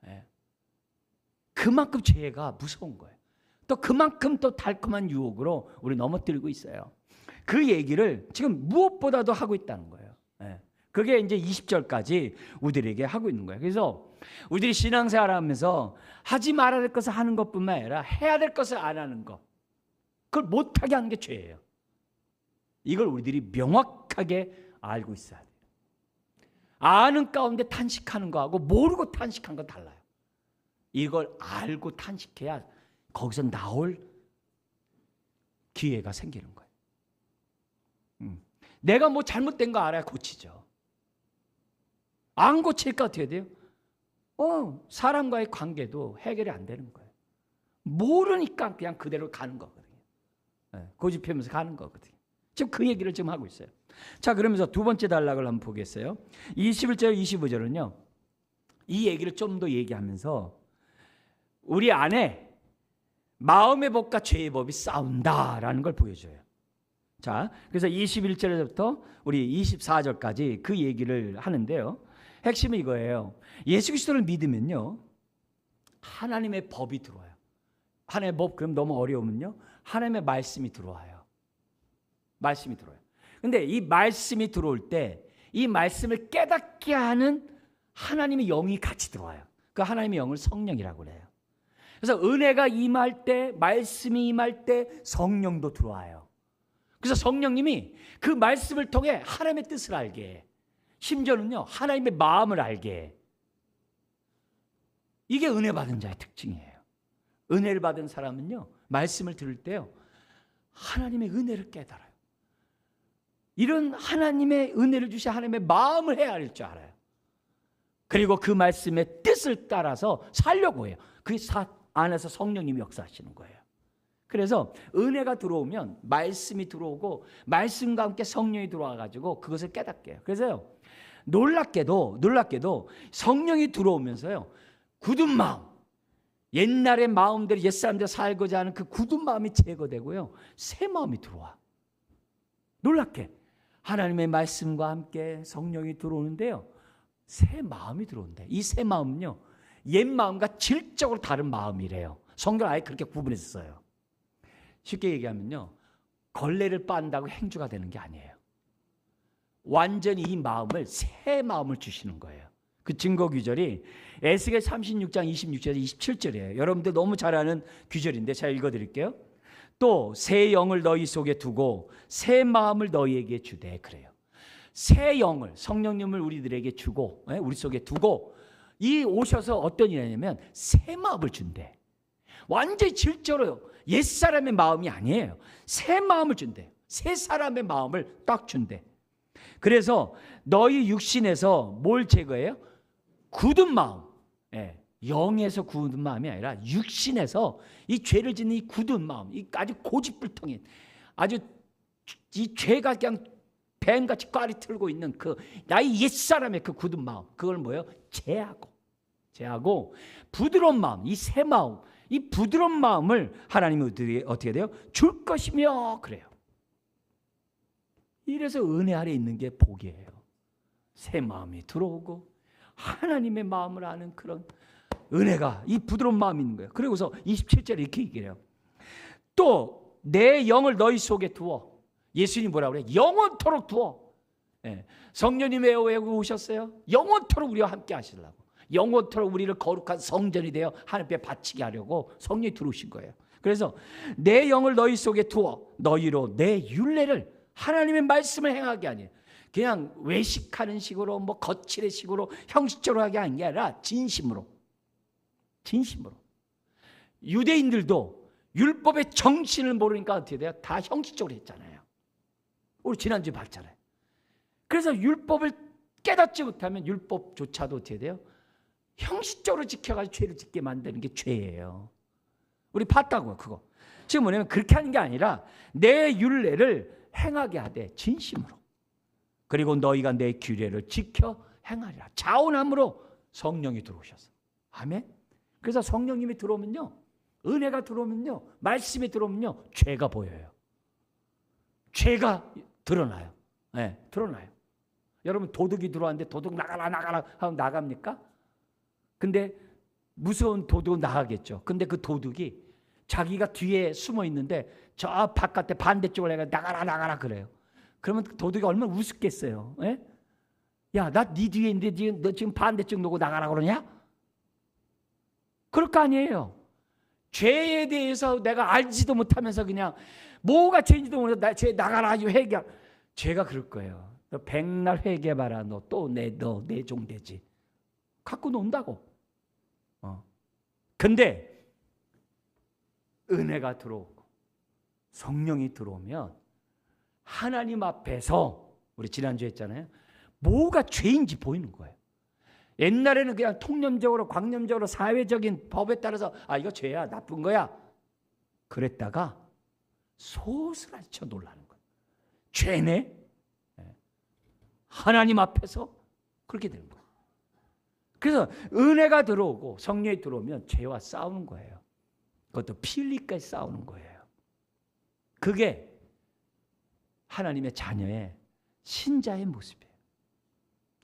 [SPEAKER 1] 예. 그만큼 죄가 무서운 거예요. 또 그만큼 또 달콤한 유혹으로 우리 넘어뜨리고 있어요. 그 얘기를 지금 무엇보다도 하고 있다는 거예요. 예. 그게 이제 20절까지 우리들에게 하고 있는 거예요. 그래서 우리들이 신앙생활 하면서 하지 말아야 될 것을 하는 것뿐만 아니라 해야 될 것을 안 하는 것, 그걸 못하게 하는 게 죄예요. 이걸 우리들이 명확하게 알고 있어야 돼요. 아는 가운데 탄식하는 거하고 모르고 탄식하는 건 달라요. 이걸 알고 탄식해야 거기서 나올 기회가 생기는 거예요. 내가 뭐 잘못된 거 알아야 고치죠. 안 고칠까 어떻게 돼요? 사람과의 관계도 해결이 안 되는 거예요. 모르니까 그냥 그대로 가는 거거든요. 고집하면서 가는 거거든요. 지금 그 얘기를 지금 하고 있어요. 자, 그러면서 두 번째 단락을 한번 보겠어요. 21절, 25절은요. 이 얘기를 좀 더 얘기하면서 우리 안에 마음의 법과 죄의 법이 싸운다라는 걸 보여줘요. 자, 그래서 21절에서부터 우리 24절까지 그 얘기를 하는데요. 핵심은 이거예요. 예수 그리스도를 믿으면요, 하나님의 법이 들어와요. 하나님의 법, 그럼 너무 어려우면요, 하나님의 말씀이 들어와요. 말씀이 들어와요. 근데 이 말씀이 들어올 때 이 말씀을 깨닫게 하는 하나님의 영이 같이 들어와요. 그 하나님의 영을 성령이라고 그래요. 그래서 은혜가 임할 때, 말씀이 임할 때 성령도 들어와요. 그래서 성령님이 그 말씀을 통해 하나님의 뜻을 알게 해. 심지어는요, 하나님의 마음을 알게 해. 이게 은혜 받은 자의 특징이에요. 은혜를 받은 사람은요, 말씀을 들을 때요, 하나님의 은혜를 깨달아요. 이런 하나님의 은혜를 주신 하나님의 마음을 헤아릴 줄 알아요. 그리고 그 말씀의 뜻을 따라서 살려고 해요. 그게 안에서 성령님이 역사하시는 거예요. 그래서 은혜가 들어오면 말씀이 들어오고 말씀과 함께 성령이 들어와가지고 그것을 깨닫게 해요. 그래서요, 놀랍게도 성령이 들어오면서요, 굳은 마음, 옛날의 마음대로 옛사람대로 살고자 하는 그 굳은 마음이 제거되고요, 새 마음이 들어와. 놀랍게 하나님의 말씀과 함께 성령이 들어오는데요, 새 마음이 들어온대. 이 새 마음은요, 옛 마음과 질적으로 다른 마음이래요. 성경 아예 그렇게 구분해서 써요. 쉽게 얘기하면요, 걸레를 빤다고 행주가 되는 게 아니에요. 완전히 이 마음을, 새 마음을 주시는 거예요. 그 증거 규절이 에스겔 36장 26절에서 27절이에요. 여러분들 너무 잘 아는 규절인데 제가 읽어드릴게요. 또 새 영을 너희 속에 두고 새 마음을 너희에게 주되, 그래요. 새 영을, 성령님을 우리들에게 주고, 우리 속에 두고, 이 오셔서 어떤 일이냐면 새 마음을 준대. 완전히 질적으로 옛사람의 마음이 아니에요. 새 마음을 준대. 새 사람의 마음을 딱 준대. 그래서 너희 육신에서 뭘 제거해요? 굳은 마음. 영에서 굳은 마음이 아니라 육신에서 이 죄를 짓는 이 굳은 마음, 이 아주 고집불통인, 아주 이 죄가 그냥 뱀같이 꽈리 틀고 있는 그 나의 옛사람의 그 굳은 마음, 그걸 뭐예요? 제하고 부드러운 마음, 이 새 마음, 이 부드러운 마음을 하나님이 어떻게 돼요? 줄 것이며, 그래요. 이래서 은혜 아래 있는 게 복이에요. 새 마음이 들어오고 하나님의 마음을 아는 그런 은혜가, 이 부드러운 마음이 있는 거예요. 그리고서 27절에 이렇게 얘기해요. 또 내 영을 너희 속에 두어. 예수님이 뭐라고 그래요? 영원토록 두어. 성령님 왜 오셨어요? 영원토록 우리와 함께 하시려고. 영원토록 우리를 거룩한 성전이 되어 하나님께 바치게 하려고 성령이 들어오신 거예요. 그래서 내 영을 너희 속에 두어 너희로 내 율례를, 하나님의 말씀을 행하게 아니에요. 그냥 외식하는 식으로, 뭐 거칠의 식으로, 형식적으로 하게 하는 게 아니라 진심으로. 유대인들도 율법의 정신을 모르니까 어떻게 돼요? 다 형식적으로 했잖아요. 우리 지난주에 봤잖아요. 그래서 율법을 깨닫지 못하면 율법조차도 어떻게 돼요? 형식적으로 지켜가지고 죄를 짓게 만드는 게 죄예요. 우리 봤다고요, 그거. 지금 뭐냐면 그렇게 하는 게 아니라 내 율례를 행하게 하되 진심으로. 그리고 너희가 내 규례를 지켜 행하리라. 자원함으로 성령이 들어오셔서. 아멘. 그래서 성령님이 들어오면요, 은혜가 들어오면요, 말씀이 들어오면요, 죄가 보여요. 죄가 드러나요. 네, 드러나요. 여러분 도둑이 들어왔는데 도둑 나가라 하면 나갑니까? 근데 무서운 도둑은 나가겠죠. 근데 그 도둑이 자기가 뒤에 숨어 있는데 저 바깥에 반대쪽을 나가라 그래요. 그러면 그 도둑이 얼마나 우습겠어요. 예? 야, 나 네 뒤에 있는데 너 지금 반대쪽 놓고 나가라 그러냐? 그럴 거 아니에요. 죄에 대해서 내가 알지도 못하면서 그냥 뭐가 죄인지도 모르고 죄 나가라 회개. 죄가 그럴 거예요. 너 백날 회개해봐라. 너 또 내 종 되지. 갖고 논다고. 근데 은혜가 들어오고 성령이 들어오면 하나님 앞에서 우리 지난주에 했잖아요. 뭐가 죄인지 보이는 거예요. 옛날에는 그냥 통념적으로 광념적으로 사회적인 법에 따라서 이거 죄야, 나쁜 거야 그랬다가 소스라쳐 놀라는 거예요. 죄네? 하나님 앞에서 그렇게 되는 거예요. 그래서 은혜가 들어오고 성령이 들어오면 죄와 싸우는 거예요. 그것도 피 흘리기까지 싸우는 거예요. 그게 하나님의 자녀의 신자의 모습이에요.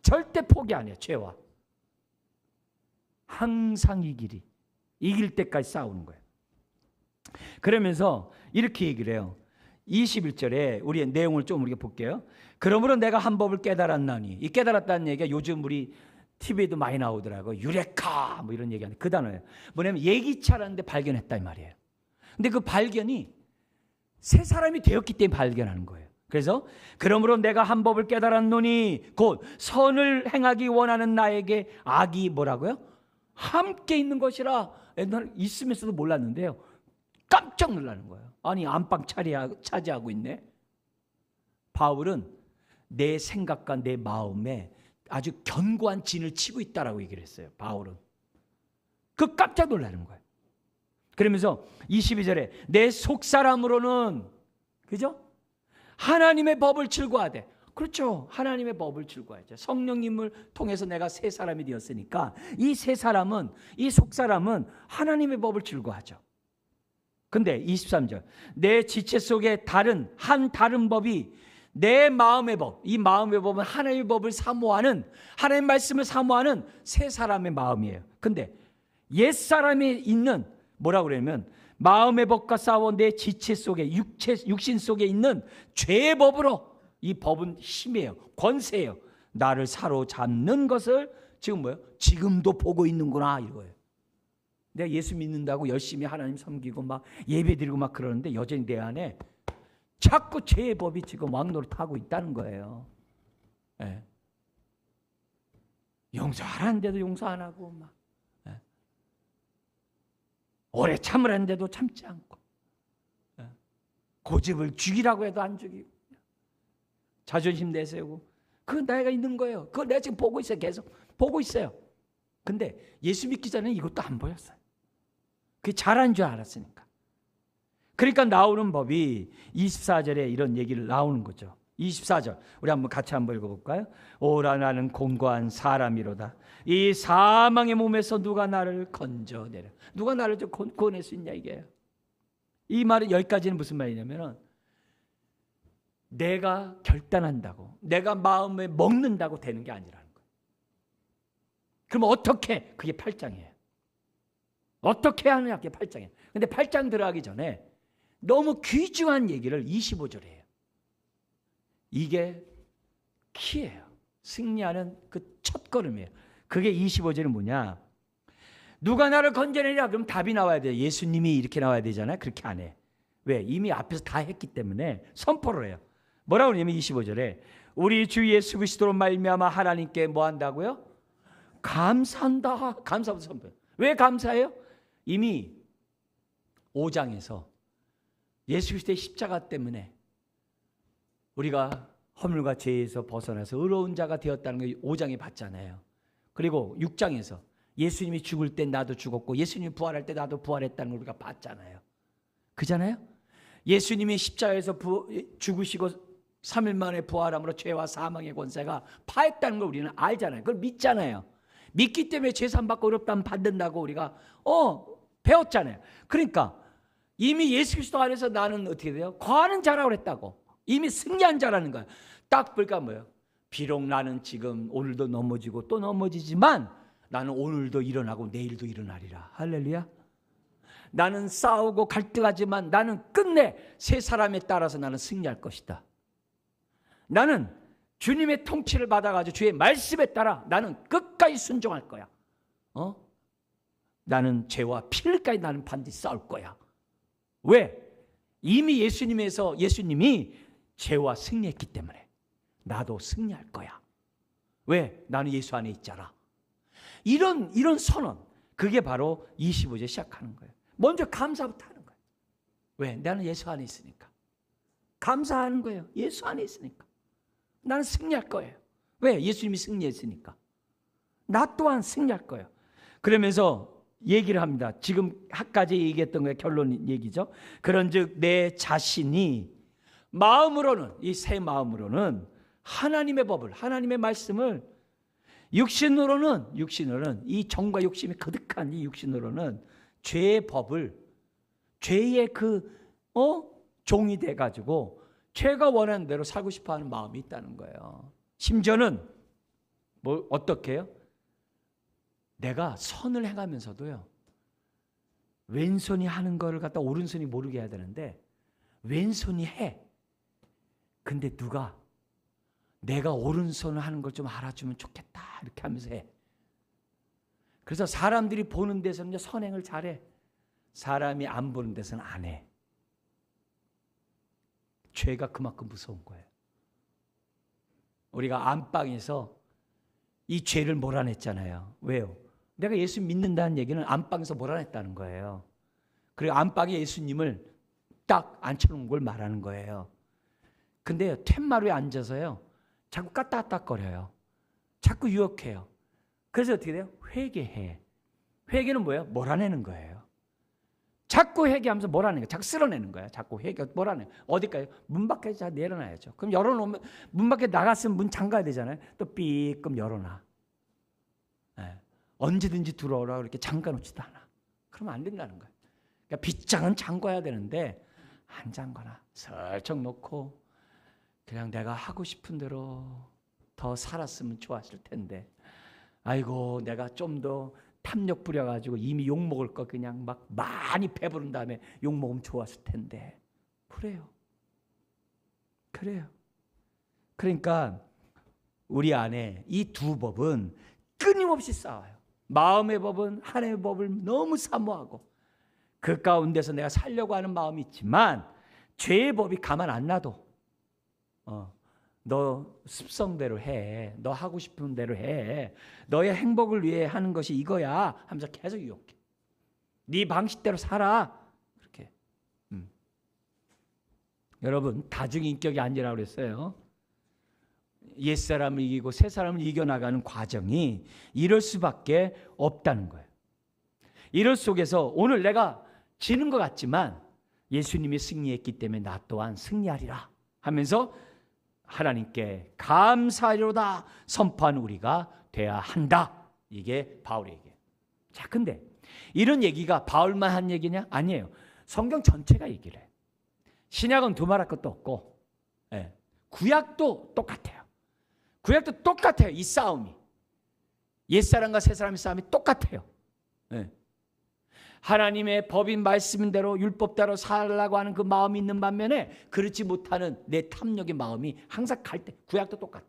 [SPEAKER 1] 절대 포기 안 해요. 죄와 항상 이길 때까지 싸우는 거예요. 그러면서 이렇게 얘기를 해요. 21절에 우리의 내용을 좀 우리가 볼게요. 그러므로 내가 한 법을 깨달았나니, 이 깨달았다는 얘기가 요즘 우리 TV에도 많이 나오더라고요. 유레카 뭐 이런 얘기하는데 그 단어예요. 뭐냐면 예기치 않았는데 발견했다 이 말이에요. 근데 그 발견이 새 사람이 되었기 때문에 발견하는 거예요. 그래서 그러므로 내가 한 법을 깨달았노니 곧 선을 행하기 원하는 나에게 악이 뭐라고요? 함께 있는 것이라. 옛날에 있으면서도 몰랐는데요, 깜짝 놀라는 거예요. 아니 안방 차지하고 있네. 바울은 내 생각과 내 마음에 아주 견고한 진을 치고 있다라고 얘기를 했어요. 바울은 그 깜짝 놀라는 거예요. 그러면서 22절에 내 속사람으로는, 그죠? 하나님의 법을 즐거워하되. 그렇죠. 하나님의 법을 즐거워하죠. 성령님을 통해서 내가 새 사람이 되었으니까 이 새 사람은, 이 속사람은 하나님의 법을 즐거워하죠. 근데 23절 내 지체 속에 다른 법이 내 마음의 법, 이 마음의 법은 하나님의 법을 사모하는, 하나님의 말씀을 사모하는 새 사람의 마음이에요. 근데 옛사람이 있는 뭐라고 그러냐면 마음의 법과 싸워 내 지체 속에, 육신 속에 있는 죄의 법으로, 이 법은 힘이에요. 권세예요. 나를 사로잡는 것을 지금 뭐예요? 지금도 보고 있는구나 이거예요. 내가 예수 믿는다고 열심히 하나님 섬기고 막 예배드리고 막 그러는데 여전히 내 안에 자꾸 죄의 법이 지금 왕노릇하고 있다는 거예요. 예. 용서하라는데도 용서 안 하고 막, 예. 오래 참으라는데도 참지 않고, 예. 고집을 죽이라고 해도 안 죽이고, 자존심 내세우고. 그건 내가 있는 거예요. 그거 내가 지금 보고 있어요. 계속 보고 있어요. 근데 예수 믿기 전에 이것도 안 보였어요. 그게 잘한 줄 알았으니까. 그러니까 나오는 법이 24절에 이런 얘기를 나오는 거죠. 24절 우리 한번 같이 한번 읽어볼까요? 오라 나는 공고한 사람이로다. 이 사망의 몸에서 누가 나를 건져내려. 누가 나를 좀 구원할 수 있냐 이게요. 이 말은 여기까지는 무슨 말이냐면 내가 결단한다고, 내가 마음에 먹는다고 되는 게 아니라는 거예요. 그럼 어떻게? 그게 8장이에요. 어떻게 하느냐 그게 8장이에요. 근데 8장 들어가기 전에 너무 귀중한 얘기를 25절에 해요. 이게 키예요. 승리하는 그 첫 걸음이에요. 그게 25절은 뭐냐? 누가 나를 건져내냐? 그럼 답이 나와야 돼요. 예수님이 이렇게 나와야 되잖아요. 그렇게 안 해. 왜? 이미 앞에서 다 했기 때문에 선포를 해요. 뭐라고 그러냐면 25절에 우리 주 예수 그리스도로 말미암아 하나님께 뭐 한다고요? 감사한다. 감사부터 선포해요. 왜 감사해요? 이미 5장에서 예수 그리스도의 십자가 때문에 우리가 허물과 죄에서 벗어나서 의로운 자가 되었다는 걸 5장에 봤잖아요. 그리고 6장에서 예수님이 죽을 때 나도 죽었고 예수님이 부활할 때 나도 부활했다는 걸 우리가 봤잖아요. 그잖아요. 예수님이 십자가에서 죽으시고 3일 만에 부활함으로 죄와 사망의 권세가 파했다는 걸 우리는 알잖아요. 그걸 믿잖아요. 믿기 때문에 죄산 받고 어렵다면 받는다고 우리가 배웠잖아요. 그러니까 이미 예수 그리스도 안에서 나는 어떻게 돼요? 거하는 자라고 그랬다고. 이미 승리한 자라는 거예요. 딱 보니까 뭐예요? 비록 나는 지금 오늘도 넘어지고 또 넘어지지만 나는 오늘도 일어나고 내일도 일어나리라. 할렐루야. 나는 싸우고 갈등하지만 나는 끝내 세 사람에 따라서 나는 승리할 것이다. 나는 주님의 통치를 받아가지고 주의 말씀에 따라 나는 끝까지 순종할 거야. 나는 죄와 피를까지 나는 반드시 싸울 거야. 왜? 이미 예수님이 죄와 승리했기 때문에 나도 승리할 거야. 왜? 나는 예수 안에 있잖아. 이런 선언, 그게 바로 25절 시작하는 거예요. 먼저 감사부터 하는 거예요. 왜? 나는 예수 안에 있으니까. 감사하는 거예요. 예수 안에 있으니까. 나는 승리할 거예요. 왜? 예수님이 승리했으니까. 나 또한 승리할 거예요. 그러면서 얘기를 합니다. 지금 한까지 얘기했던 거예요. 결론 얘기죠. 그런즉 내 자신이 마음으로는, 이 새 마음으로는 하나님의 법을, 하나님의 말씀을, 육신으로는 이 정과 욕심이 가득한 이 육신으로는 죄의 법을, 죄의 종이 돼가지고 죄가 원하는 대로 살고 싶어하는 마음이 있다는 거예요. 심지어는 어떻게 해요? 내가 선을 행하면서도요, 왼손이 하는 거를 갖다 오른손이 모르게 해야 되는데 왼손이 해. 근데 누가 내가 오른손을 하는 걸 좀 알아주면 좋겠다 이렇게 하면서 해. 그래서 사람들이 보는 데서는 선행을 잘해. 사람이 안 보는 데서는 안 해. 죄가 그만큼 무서운 거예요. 우리가 안방에서 이 죄를 몰아냈잖아요. 왜요? 내가 예수 믿는다는 얘기는 안방에서 몰아냈다는 거예요. 그리고 안방에 예수님을 딱 앉혀놓은 걸 말하는 거예요. 근데 툇마루에 앉아서요, 자꾸 까딱까딱거려요. 자꾸 유혹해요. 그래서 어떻게 돼요? 회개해. 회개는 뭐예요? 몰아내는 거예요. 자꾸 회개하면서 몰아내는 거예요. 자꾸 쓸어내는 거예요. 자꾸 회개 몰아내요. 어디까지? 문 밖에 다 내려놔야죠. 그럼 열어놓으면 문 밖에 나갔으면 문 잠가야 되잖아요. 또 삐끔 열어놔. 네. 언제든지 들어오라 이렇게 잠가놓지도 않아. 그러면 안 된다는 거예요. 그러니까 빗장은 잠궈야 되는데 안 잠궈놔. 슬쩍 놓고 그냥 내가 하고 싶은 대로 더 살았으면 좋았을 텐데, 아이고 내가 좀 더 탐욕 부려가지고 이미 욕먹을 거 그냥 막 많이 배부른 다음에 욕먹으면 좋았을 텐데. 그래요. 그러니까 우리 안에 이 두 법은 끊임없이 싸워요. 마음의 법은 하나님의 법을 너무 사모하고 그 가운데서 내가 살려고 하는 마음이 있지만 죄의 법이 가만 안 놔도 너 습성대로 해. 너 하고 싶은 대로 해. 너의 행복을 위해 하는 것이 이거야 하면서 계속 유혹해. 네 방식대로 살아. 그렇게. 여러분, 다중인격이 아니라고 그랬어요. 옛사람을 이기고 새사람을 이겨나가는 과정이 이럴 수밖에 없다는 거예요. 이럴 속에서 오늘 내가 지는 것 같지만 예수님이 승리했기 때문에 나 또한 승리하리라 하면서 하나님께 감사하리로다 선포하는 우리가 돼야 한다. 이게 바울의 얘기예요. 자, 근데 이런 얘기가 바울만 한 얘기냐? 아니에요. 성경 전체가 얘기를 해요. 신약은 두말할 것도 없고, 구약도 똑같아요. 구약도 똑같아요. 이 싸움이. 옛사람과 새사람의 싸움이 똑같아요. 하나님의 법인 말씀대로 율법대로 살라고 하는 그 마음이 있는 반면에 그렇지 못하는 내 탐욕의 마음이 항상 갈 때, 구약도 똑같아.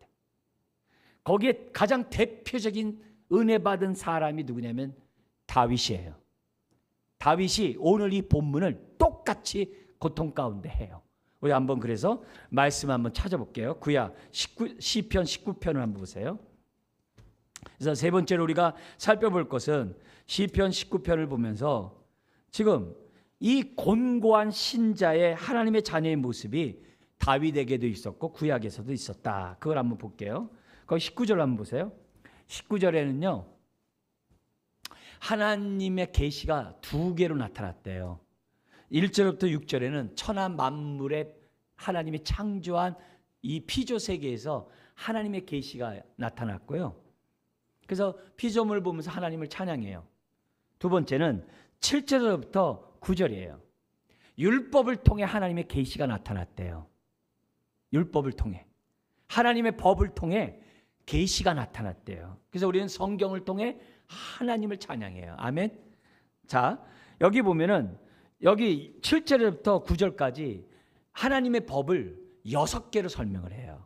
[SPEAKER 1] 거기에 가장 대표적인 은혜 받은 사람이 누구냐면 다윗이에요. 다윗이 오늘 이 본문을 똑같이 고통 가운데 해요. 우리 한번 그래서 말씀 한번 찾아볼게요. 구약 시편 19편을 한번 보세요. 그래서 세 번째로 우리가 살펴볼 것은 시편 19편을 보면서 지금 이 곤고한 신자의 하나님의 자녀의 모습이 다윗에게도 있었고 구약에서도 있었다. 그걸 한번 볼게요. 거기 19절 한번 보세요. 19절에는요. 하나님의 계시가 두 개로 나타났대요. 1절부터 6절에는 천하 만물에 하나님이 창조한 이 피조 세계에서 하나님의 계시가 나타났고요. 그래서 피조물을 보면서 하나님을 찬양해요. 두 번째는 7절부터 9절이에요. 율법을 통해 하나님의 계시가 나타났대요. 율법을 통해 하나님의 법을 통해 계시가 나타났대요. 그래서 우리는 성경을 통해 하나님을 찬양해요. 아멘. 자, 여기 보면은 여기 7절부터 9절까지 하나님의 법을 6개로 설명을 해요.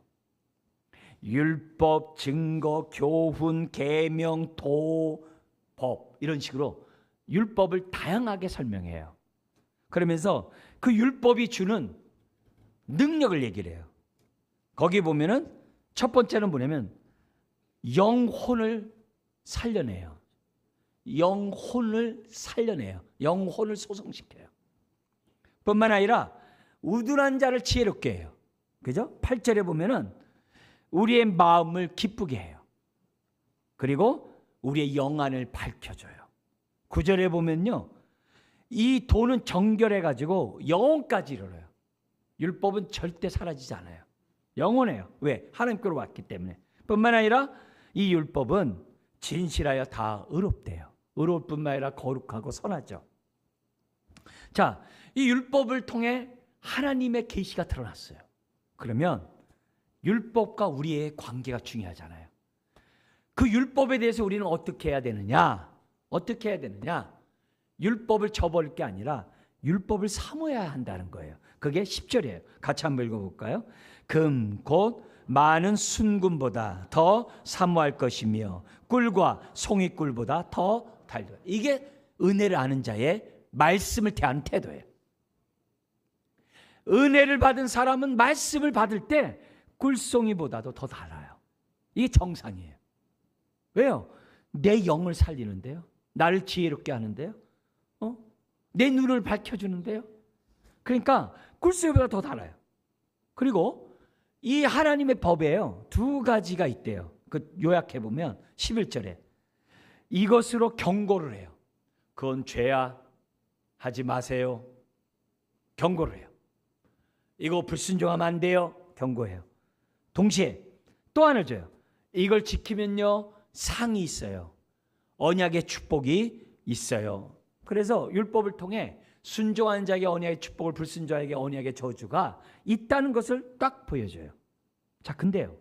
[SPEAKER 1] 율법, 증거, 교훈, 계명, 도, 법 이런 식으로 율법을 다양하게 설명해요. 그러면서 그 율법이 주는 능력을 얘기를 해요. 거기 보면은 첫 번째는 뭐냐면 영혼을 살려내요. 영혼을 살려내요. 영혼을 소성시켜요. 뿐만 아니라 우둔한 자를 지혜롭게 해요. 그죠? 8절에 보면은 우리의 마음을 기쁘게 해요. 그리고 우리의 영안을 밝혀줘요. 9절에 보면요, 이 도는 정결해가지고 영혼까지 이르러요. 율법은 절대 사라지지 않아요. 영원해요. 왜? 하나님께로 왔기 때문에. 뿐만 아니라 이 율법은 진실하여 다 의롭대요. 의로울 뿐만 아니라 거룩하고 선하죠. 자, 이 율법을 통해 하나님의 계시가 드러났어요. 그러면 율법과 우리의 관계가 중요하잖아요. 그 율법에 대해서 우리는 어떻게 해야 되느냐? 어떻게 해야 되느냐? 율법을 저버릴 게 아니라 율법을 사모해야 한다는 거예요. 그게 10절이에요. 같이 한번 읽어볼까요? 금 곧 많은 순금보다 더 사모할 것이며 꿀과 송이꿀보다 더 달다. 이게 은혜를 아는 자의 말씀을 대하는 태도예요. 은혜를 받은 사람은 말씀을 받을 때 꿀송이보다도 더 달아요. 이게 정상이에요. 왜요? 내 영을 살리는데요. 나를 지혜롭게 하는데요. 내 눈을 밝혀주는데요. 그러니까 꿀송이보다 더 달아요. 그리고 이 하나님의 법에요, 두 가지가 있대요. 그 요약해보면 11절에 이것으로 경고를 해요. 그건 죄야, 하지 마세요. 경고를 해요. 이거 불순종하면 안 돼요. 경고해요. 동시에 또 하나 줘요. 이걸 지키면요 상이 있어요. 언약의 축복이 있어요. 그래서 율법을 통해 순종하는 자에게 언약의 축복을, 불순종자에게 언약의 저주가 있다는 것을 딱 보여줘요. 자, 근데요,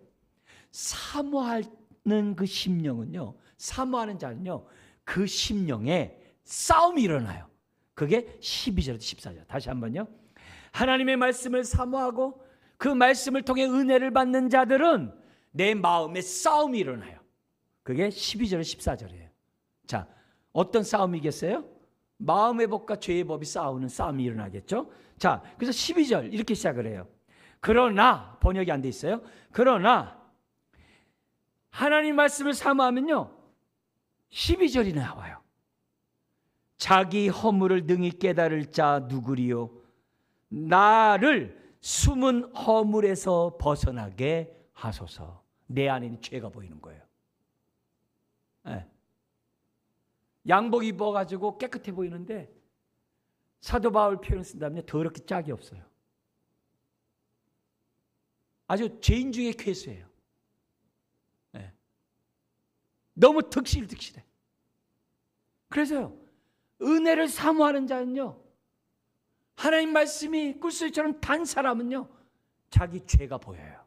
[SPEAKER 1] 사모하는 그 심령은요, 사모하는 자는요, 그 심령에 싸움이 일어나요. 그게 12절에서 14절. 다시 한번요. 하나님의 말씀을 사모하고 그 말씀을 통해 은혜를 받는 자들은 내 마음에 싸움이 일어나요. 그게 12절에서 14절이에요. 자, 어떤 싸움이겠어요? 마음의 법과 죄의 법이 싸우는 싸움이 일어나겠죠. 자, 그래서 12절 이렇게 시작을 해요. 그러나, 번역이 안 돼 있어요. 그러나 하나님 말씀을 사모하면요 12절이 나와요. 자기 허물을 능히 깨달을 자 누구리요? 나를 숨은 허물에서 벗어나게 하소서. 내 안에는 죄가 보이는 거예요. 네. 양복 입어가지고 깨끗해 보이는데 사도 바울 표현을 쓴다면 더럽게 짝이 없어요. 아주 죄인 중에 괴수예요. 네. 너무 득실득실해. 그래서요, 은혜를 사모하는 자는요, 하나님 말씀이 꿀소리처럼 단 사람은요, 자기 죄가 보여요.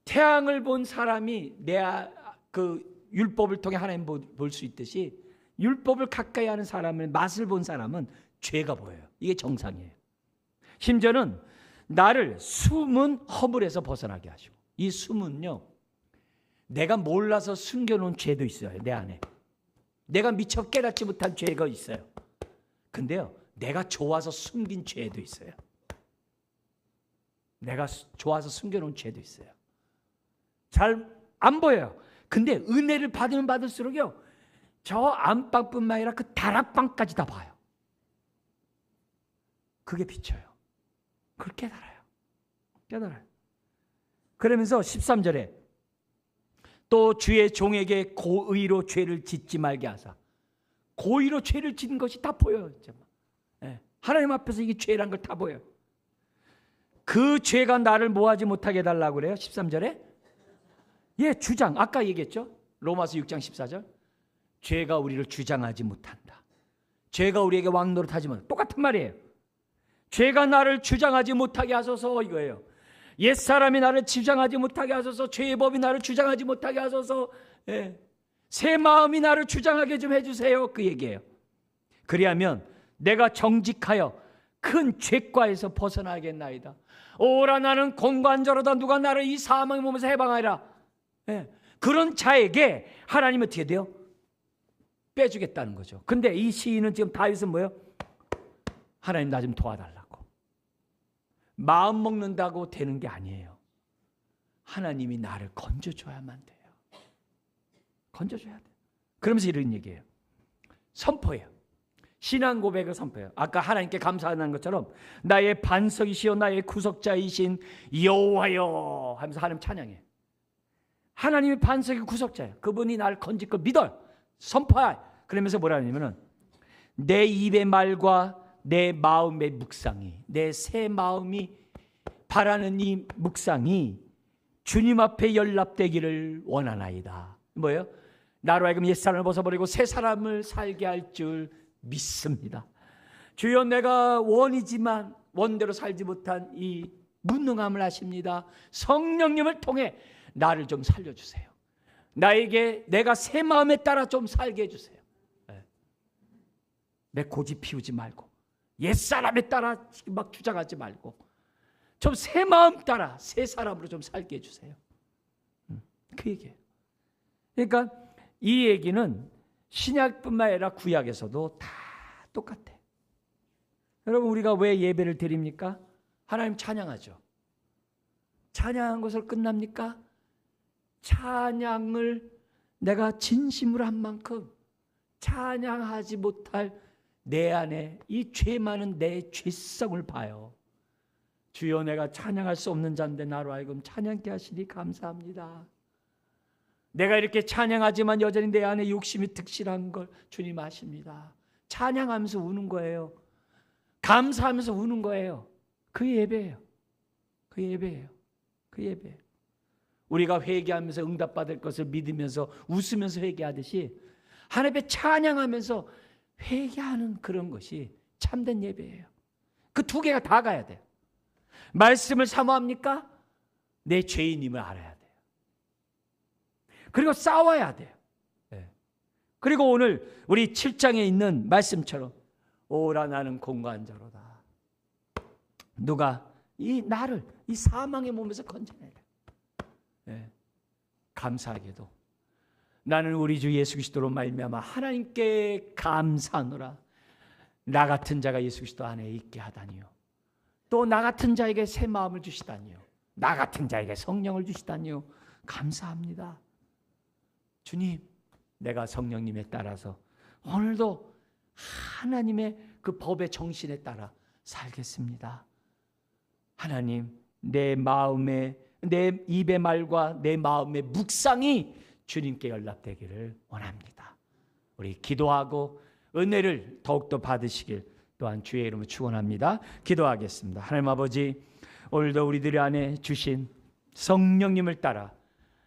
[SPEAKER 1] 태양을 본 사람이 그 율법을 통해 하나님 볼 수 있듯이 율법을 가까이 하는 사람은, 맛을 본 사람은 죄가 보여요. 이게 정상이에요. 심지어는 나를 숨은 허물에서 벗어나게 하시고, 이 숨은요, 내가 몰라서 숨겨놓은 죄도 있어요. 내 안에 내가 미처 깨닫지 못한 죄가 있어요. 근데요, 내가 좋아서 숨긴 죄도 있어요. 내가 좋아서 숨겨놓은 죄도 있어요. 잘 안 보여요. 근데 은혜를 받으면 받을수록요, 저 안방뿐만 아니라 그 다락방까지 다 봐요. 그게 비쳐요. 그걸 깨달아요. 깨달아요. 그러면서 13절에 또 주의 종에게 고의로 죄를 짓지 말게 하사. 고의로 죄를 짓는 것이 다 보여요. 하나님 앞에서 이게 죄란 걸 다 보여요. 그 죄가 나를 뭐하지 못하게 해달라고 그래요? 13절에 주장, 아까 얘기했죠. 로마서 6장 14절. 죄가 우리를 주장하지 못한다. 죄가 우리에게 왕노릇하지 못한다. 똑같은 말이에요. 죄가 나를 주장하지 못하게 하소서, 이거예요. 옛사람이 나를 주장하지 못하게 하소서. 죄의 법이 나를 주장하지 못하게 하소서. 새 마음이 나를 주장하게 좀 해주세요, 그 얘기예요. 그리하면 내가 정직하여 큰 죄과에서 벗어나겠나이다. 오라 나는 공관자로다. 누가 나를 이 사망의 몸에서 해방하리라. 그런 자에게 하나님은 어떻게 돼요? 빼주겠다는 거죠. 근데 이 시인은 지금 다윗은 뭐예요? 하나님 나 좀 도와달라고. 마음 먹는다고 되는 게 아니에요. 하나님이 나를 건져줘야만 돼요. 건져줘야 돼요. 그러면서 이런 얘기예요. 선포해요. 신앙 고백을 선포해요. 아까 하나님께 감사하는 것처럼 나의 반석이시여 나의 구속자이신 여호와여 하면서 하나님 찬양해요. 하나님의 반석이 구속자예요. 그분이 나를 건질 걸 믿어요. 선포해. 그러면서 뭐라 하냐면은 내 입의 말과 내 마음의 묵상이, 내 새 마음이 바라는 이 묵상이 주님 앞에 연락되기를 원하나이다. 뭐예요? 나로 하여금 옛사람을 벗어버리고 새 사람을 살게 할 줄 믿습니다. 주여 내가 원이지만 원대로 살지 못한 이 무능함을 아십니다. 성령님을 통해 나를 좀 살려주세요. 나에게 내가 새 마음에 따라 좀 살게 해주세요. 내 고집 피우지 말고 옛사람에 따라 막 주장하지 말고 좀 새 마음 따라 새 사람으로 좀 살게 해주세요. 그 얘기예요. 그러니까 이 얘기는 신약뿐만 아니라 구약에서도 다 똑같아요. 여러분 우리가 왜 예배를 드립니까? 하나님 찬양하죠. 찬양한 것으로 끝납니까? 찬양을 내가 진심으로 한 만큼 찬양하지 못할 내 안에 이 죄 많은 내 죄성을 봐요. 주여 내가 찬양할 수 없는 자인데 나로 하여금 찬양케 하시니 감사합니다. 내가 이렇게 찬양하지만 여전히 내 안에 욕심이 득실한 걸 주님 아십니다. 찬양하면서 우는 거예요. 감사하면서 우는 거예요. 그 예배예요. 그 예배예요. 그 예배예요. 우리가 회개하면서 응답받을 것을 믿으면서 웃으면서 회개하듯이 하나님 앞에 찬양하면서 회개하는 그런 것이 참된 예배예요. 그 두 개가 다 가야 돼요. 말씀을 사모합니까? 내 죄인임을 알아야 돼요. 그리고 싸워야 돼요. 그리고 오늘 우리 7장에 있는 말씀처럼 오라 나는 공고한 자로다. 누가 나를 이 사망의 몸에서 건져내라. 감사하게도 나는 우리 주 예수 그리스도로 말미암아 하나님께 감사하노라. 나 같은 자가 예수 그리스도 안에 있게 하다니요. 또 나 같은 자에게 새 마음을 주시다니요. 나 같은 자에게 성령을 주시다니요. 감사합니다. 주님, 내가 성령님에 따라서 오늘도 하나님의 그 법의 정신에 따라 살겠습니다. 하나님, 내 입의 말과 내 마음의 묵상이 주님께 연락되기를 원합니다. 우리 기도하고 은혜를 더욱더 받으시길 또한 주의 이름으로 축원합니다. 기도하겠습니다. 하나님 아버지, 오늘도 우리들 안에 주신 성령님을 따라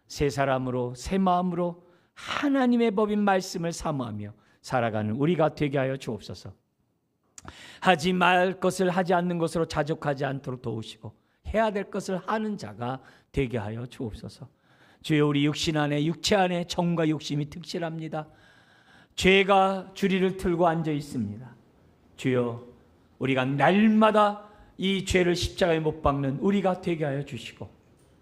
[SPEAKER 1] 새 사람으로 새 마음으로 하나님의 법인 말씀을 사모하며 살아가는 우리가 되게 하여 주옵소서. 하지 말 것을 하지 않는 것으로 자족하지 않도록 도우시고 해야 될 것을 하는 자가 되게 하여 주옵소서. 주여, 우리 육신 안에 육체 안에 정과 욕심이 득실합니다. 죄가 주리를 틀고 앉아 있습니다. 주여, 우리가 날마다 이 죄를 십자가에 못 박는 우리가 되게 하여 주시고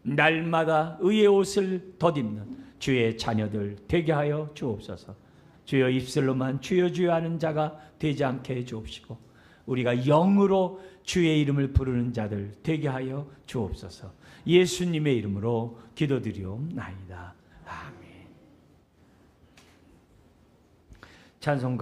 [SPEAKER 1] 날마다 의의 옷을 덧입는 주의 자녀들 되게 하여 주옵소서. 주여, 입술로만 주여 주여 하는 자가 되지 않게 해 주옵시고 우리가 영으로 주의 이름을 부르는 자들 되게 하여 주옵소서. 예수님의 이름으로 기도드리옵나이다. 아멘. 찬송가